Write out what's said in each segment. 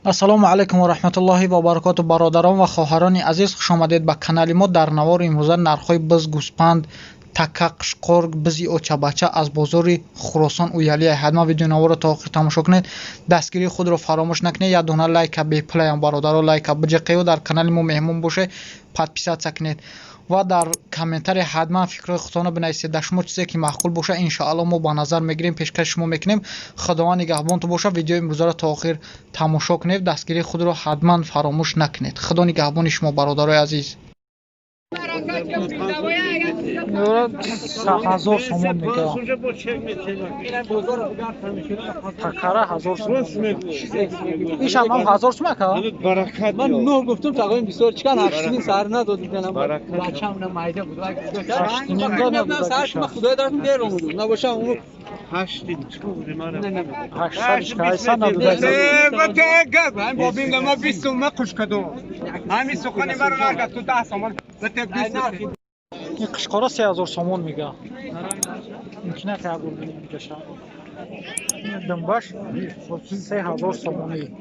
ассалому алайкум ва раҳматуллоҳи ва баракоту бародарон ва хоҳарони азиз, хушомадед ба канали мо. Дар навори имрӯза нархҳои биз, гӯспанд, така, қишқор, бизи очабача аз бозори Хӯросон уялия. ҳатман видеонаворро то охир тамошо кунед. дастгирии худро фаромӯш накунед. як дона лайка беплаям бародаро, лайка биҷиқию дар канали мо меҳмон боше, подписатсия кунед ва дар комментария ҳатман фикрҳои худтонро бинависед. дар шумо чизе ки маъқул боша иншоалло мо ба назар мегирем, пешкаши шумо мекунем. Худованд нигаҳбонтон боша. видеои имрӯзаро то охир тамошо кунед. дастгирии худро ҳатман фаромӯш накунед. худо нигаҳбони шумо бародарои азиз. 1000 сомон мегӯям. Такара 1000 сомон. Ишам ҳам 1000 сомон ка? Баракат. Ман нӯ гуфтум тақоим бисёр чикан 8 сар надодид менам. Бачам на майда буд. Сар шума худои дартон дером буд. Набошам уну 8 чури мара. 8 кайса набуда. гап, ҳам бобинга ма 20 сомон қушкадо. ҳами сухани маро нарга ту 10 сомон. Бате 20. این قشقارا 3000 سومون میگه. ممکنه که اگه بگیریم جاشا. دنباش 3000 سومونی.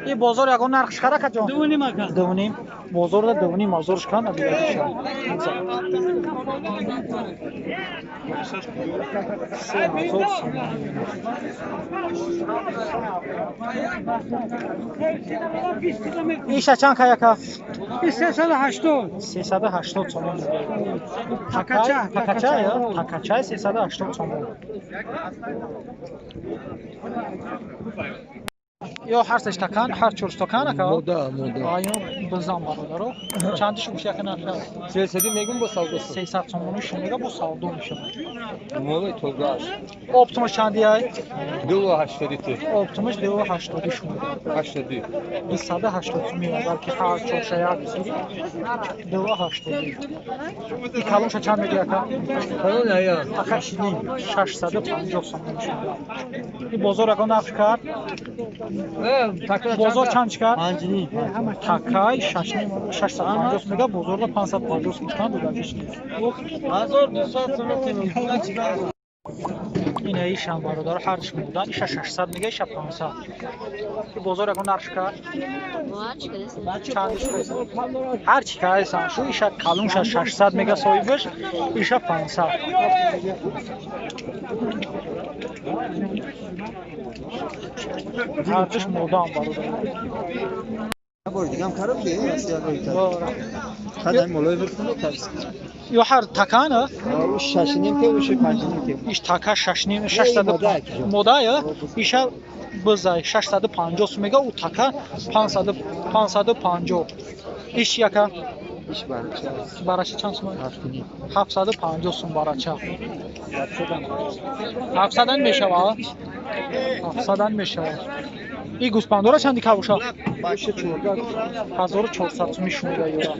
این بازار یکان نرخش خرا کجا؟ دونیم اکا. دونیم. بازار ده دونیم مازورش کن ابیده جاشا. 3000 سومونی. ایشا چند که یکا؟ 380. 380 сомон. Такача, Такача я? Такача 380 сомон. Ё ҳар сеш такан, ҳар чур стакан ака? Мода. Айо бизам бародаро. Чандиш муш як нарх? 300 мегум бо савдо. 300 сомон шумега бо савдо меша. Моле тогаш. Оптимаш чанди ай? 280. Оптимаш 280 шумега. 80. 180 сомон агар ки ҳар чур шая бисири 280. И калонша чанд мега ака? Калон ая. Ака 650 сомон шумега. И бозор агар нарх кард? بازار چند چکار؟ 5 تکای 650 میگه بازار 550 میگه بودنش 1200 سمت اینه ایشان برادر هرش بودن ایش 600 میگه ایش 500 این بازار اگه نرخ کرد چندش هر چی که هستن شو ایش کالونش 600 میگه صاحبش ایش 500 هرچش مودام برادر دیگم خراب دیگه خدای مولای بکنه یا هر تکانه ششنیم که وش 5 که ایش تکا 600 مودا یا ایش بزای 650 میگه او تکا 550 ایش یکا ایش باراچه چند سوم 750 سوم باراچه 700 میشه وا 700 میشه این گوسپندورا چندی کاوشا 1400 سوم میشونه یورا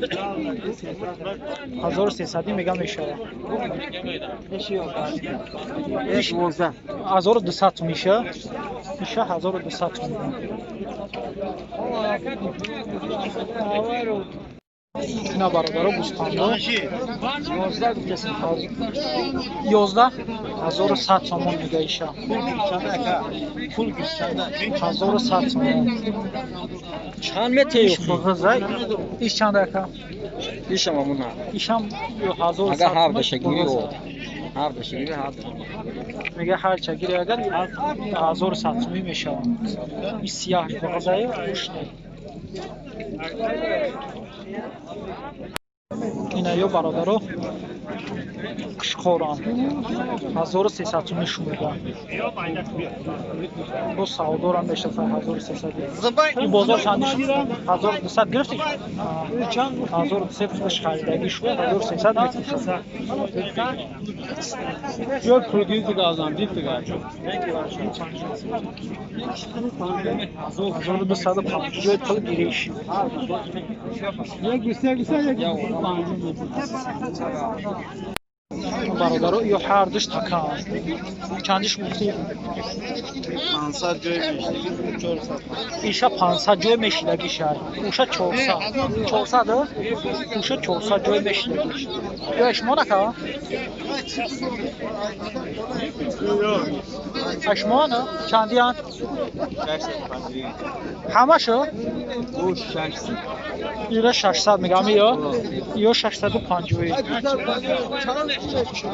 1300 میگم میشه ایش 1200 میشه میشه 1200 میگم اینا برادرها گوسپندا 11100 سومون میگه ایشا پول چند 1100 سومون چند متر بغزای ایش چند اکا ایشم همون ایشم 1100 اگر هر بشگیری و هر بشگیری هر میگه هر چگیری اگر 1100 سومی میشه این سیاه بغزای روشنه اینا یو برادرو قشقوران 1300 سومی شمیدن با سعودار هم میشه 1300 این بازار چندیش 1200 گرفتی؟ 1200 بش خریدگی شد 1300 میتونی Yok produce دیگه ازم دید دیگه 1250 پول گیریش برادرو یا هر دش تکان چندش گفتی 500 جای میشه 400 ایشا 500 جای میشیدگی شد اوشا 400 اوشا 400 جای میشیدگی یا اشما نکا اشمانه چندیان همشو او 600 ایره 600 میگم یا 650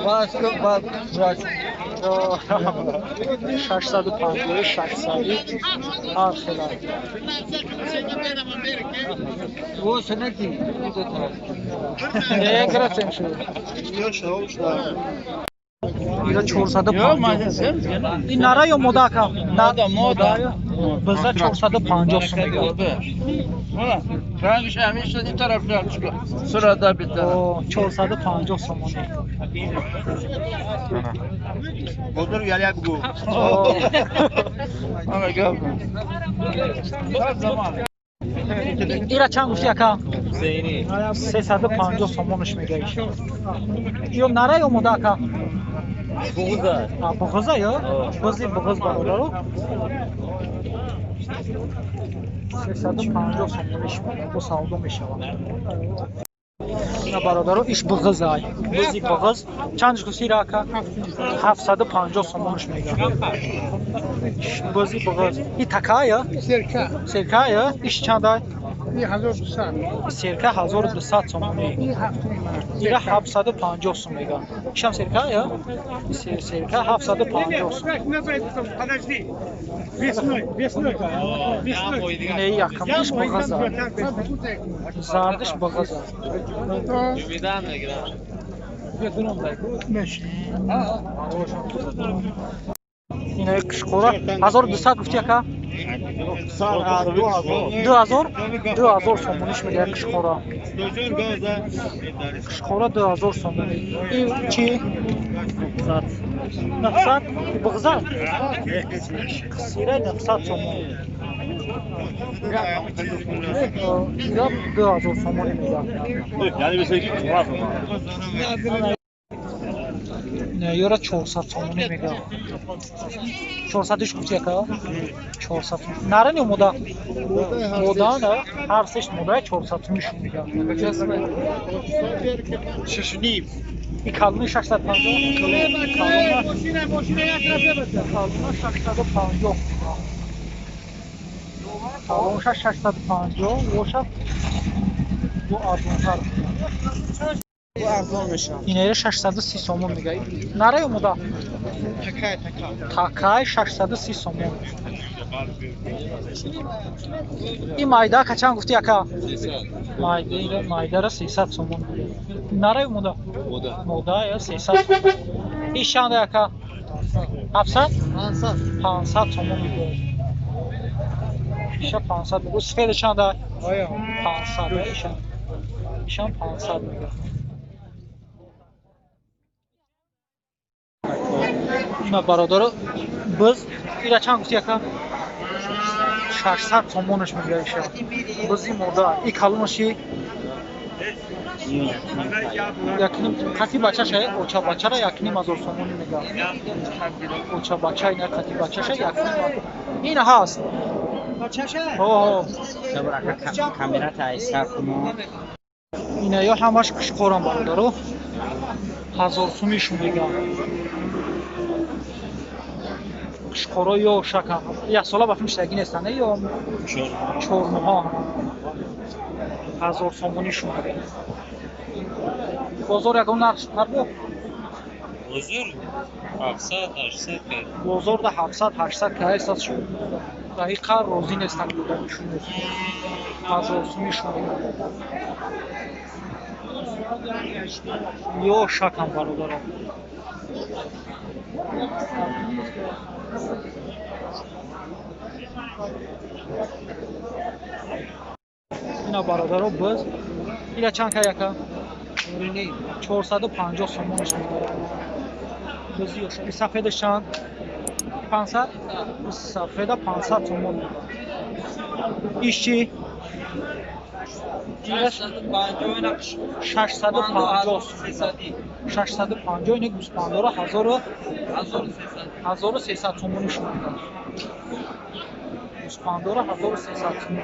باز که بعد راج 650 600 هر خلاف او سنتی دو طرف یک رفتیم شد یا شاوش دارم ایره 450 این نره یا مودا کم مودا بزا 450 سوم میگم رنگش همیشه این طرف رفت چیکار سرادا بیتر 450 سومونه بودر یالی بگو آقا گفت ایره چند گفتی اکا؟ زینی 350 سومونش میگه ایش یا نره یا مودا اکا؟ بغضه بغضه یا؟ بغضی بغض برادرو 350 سومونش میگه بو ساودو میشود نه برادرو ایش بغض های بغضی بغض چندش گفتی ایره اکا؟ 750 سومونش میگه بغضی بغض این تکه یا؟ سرکه یا؟ ایش چند های؟ سرکه 1200 سومونه ایره 750 سوم میگه ایشم سرکه یا؟ سرکه 750 سوم اینه یکمش بغض زردش بغض اینه کشکورا 1200 گفتی اکا؟ 2000 سومونش میگه کشکورا کشکورا 2000 سومون این چی؟ 900 بغضا کسیره 900 سومون ایران 2000 سومونی میگه یعنی بسه که نه یورا 400 سومونی میگه 400ش گفتی اکا؟ 400 نره نی مودا مودا نه هر سش مودا 400 سومش میگه شش و نیم این کلمه 650 کلمه 650 کلمه 650 وشت دو آدم‌ها اینه 630 سومون میگه نره مودا تکای 630 سومون این مایده که چند گفتی اکا؟ مایده را 300 سومون نره مودا مودا یا 300 ایش چنده اکا؟ 700 500 سومون میگه ایش 500 میگه سفید چنده؟ 500 ایشان 500 میگه اینا برادر biz اینا چند گفتی اکا 600 سومونش میگه ایشان بزی مودا این کلمشی یکنیم کتی بچه شه اوچا بچه را یکنیم 1000 سومونی میگه اوچا بچه اینا کتی بچه شه یکنیم این هست بچه شه کامیرا تایسر کنم اینا یا همش کشکورم برادرو 1000 سومیشون میگه کشکورا یا شکم یک ساله بفیم شدگی نیستن یا چورمه ها 1000 سومونیشون میگه بازار یکم نربو بزرگ 700 800 بازار ده 700 800 که هست شد دقیقا روزی نیستن بودنشون 1000 سومیشون میگه یا شکم برادرم اینا برادرو biz اینا چند که یکا؟ 450 سومونش میگه بزیوش این سفیدش چند؟ 500 سفید 500 سومون میگه ایش چی؟ 650 650 اینه گوسپندارا 1300 سومونش میگه گوسپندارا 1300 سومون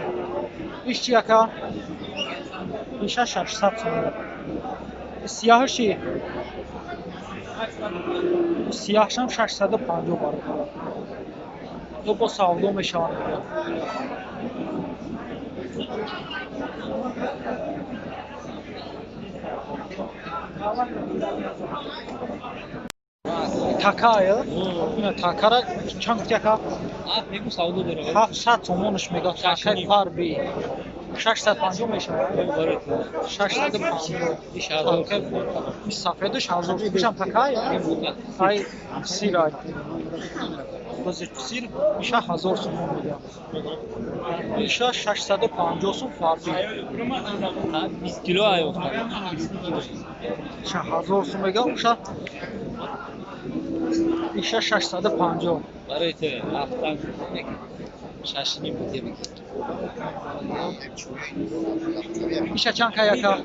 ایش چی یکا؟ ایش 600 سومون سیاهشی سیاهش هم 650 برابر تو با ساودو میشوند. Такая? Такара чанд яка? بگو سعودو داره 700 сомонаш мегӯяд такаи фарби 650 мешавад. 650 сафедаш 1000 мешам такай ай сирай бози сир иша 1000 сомон мегӯяд иша 650 сом фарби 20 کیلو آیو иша 1000 сом мегӯяд иша 650 برای تو رفتن شش نیم بوده بگیر иша чанд каяка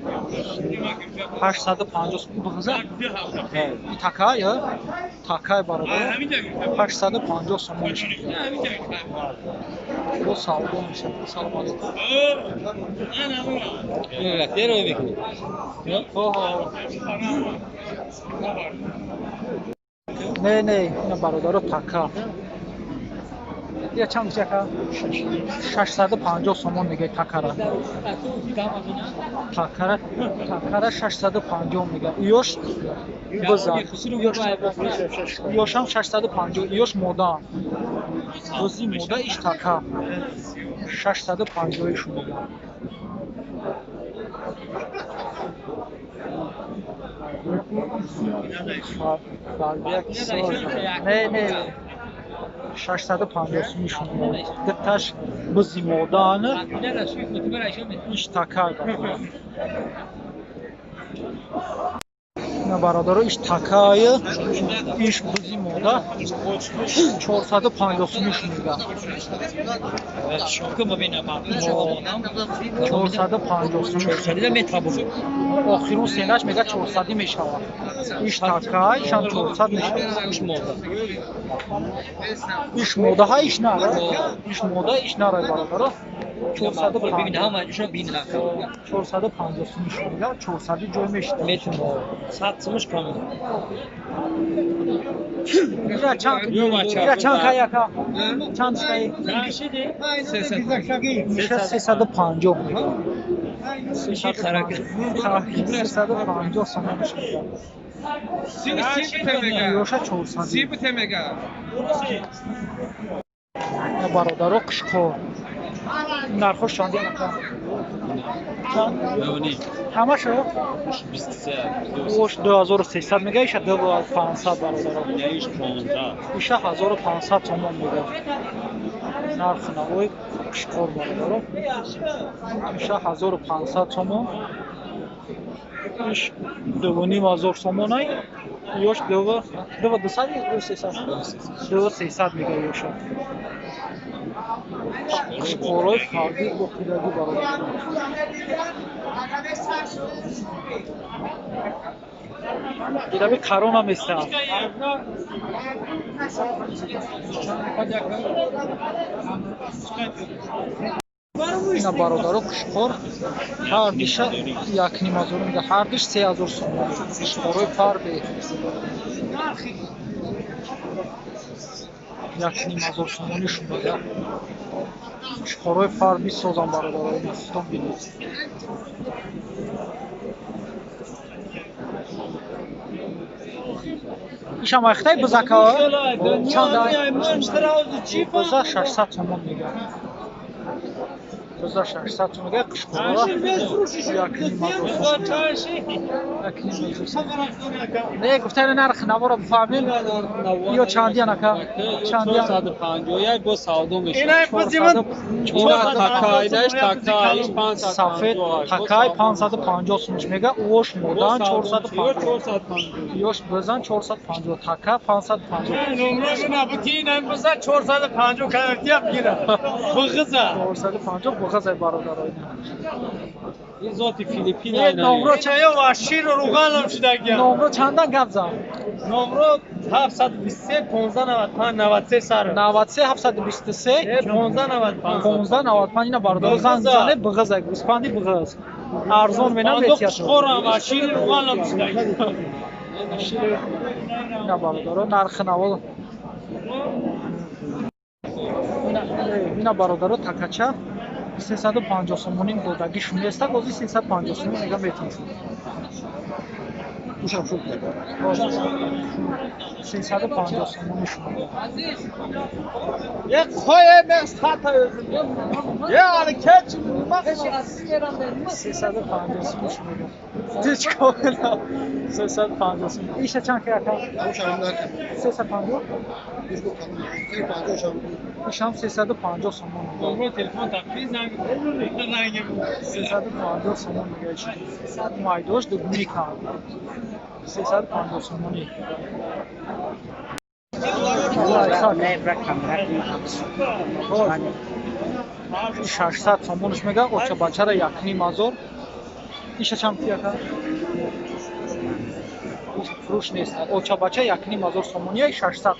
850 сом бигъза такай такай бародар 850 сомон бо савдо мешавад. Салом алейкум. رفته رو بگیر не не ина бародаро така я чанд чака 650 сомон мегӯяд такара такара 650 мегӯяд ёш биза ёшам 650 ёш мода бози мода иш така 650 шуд мегӯяд не 650 сомишон диташ бизи моданы иш такай на бародаро иш такай иш бизи мода 450 сомишон мегӯяд شوکه ببینم 450 охирун сенаш мегӯяд 400 мешавад иш такай ишам 400 мешавад иш мода ҳа иш нара иш мода иш нара бародаро 450 сомишон мегӯяд 400 ҷой мешавад метимо 100 сомш кам ира чанд каяка чанд кай иша 350 350 сомон ёша 400 бародаро қишқор нархош чанд яка ҳамашо 2300 мегӯяд иша 2500 бародаро иша 1500 сомон мегӯяд нархи навои қишқор бародаро иша 1500 сомон иш 2500 сомонай ёш 2300 мегӯяд ёша қишқорои фарди бо қидаги бародаро ираби карона местад ина бародаро қишқор ҳардиша 1500 мегӯяд ҳардиш 3000 сомон қишқорои фарди 1500 сомонишон мегӯяд қишқорои фарди созам бародаро инастон бинед ишам айхтай бизака чандай биза 600 сомон мегӯяд биза 600 сом мегӯяд қишқора 1500 сом не гуфтани нархи навора бифаҳмем ё чандиян ака чандиян 450 бо савдо мешавад Ина бизиман такайдаш такайш 500 сафед такай 550 сомш мегӯяд ош модан 450 ёш бизан 450 така 550 номрош набути ина биза 450 картия бигира биг'иза 450 биг'иза бародаро این ذاتی فیلیپین یه نمرو چایا و شیر و روغن هم شده номро чандан гап зад نمرو 723 1595 93 سر 93 723 1595 1595 ина бародаро зан зане биг'иза гӯспанди биг'iз арзон менам метият خورم و شیر و روغن هم شده ина бародаро нархи наво Ина бародаро такача 350 сомонин додагиш неста, гози 350 сомон мега метон. Ушам шуд. 350 сомон шуд. یک پای مسخط یه حرکت 350 сомон шуд. دیش کاملا 350 сомон. Иша чанд ки ака? Ушам да. 350. Иш бо канун. 350 Ишам 350 сомон. نمره تلفن تقریز زنگ 350 сомон мегаши. Майдош дугуни кам. 350 сомони. Ин 600 сомонш мега оча бачара якни мазор. Иша чам тияка? Фруш нест. Оча бача якни мазор сомония 600 сомон.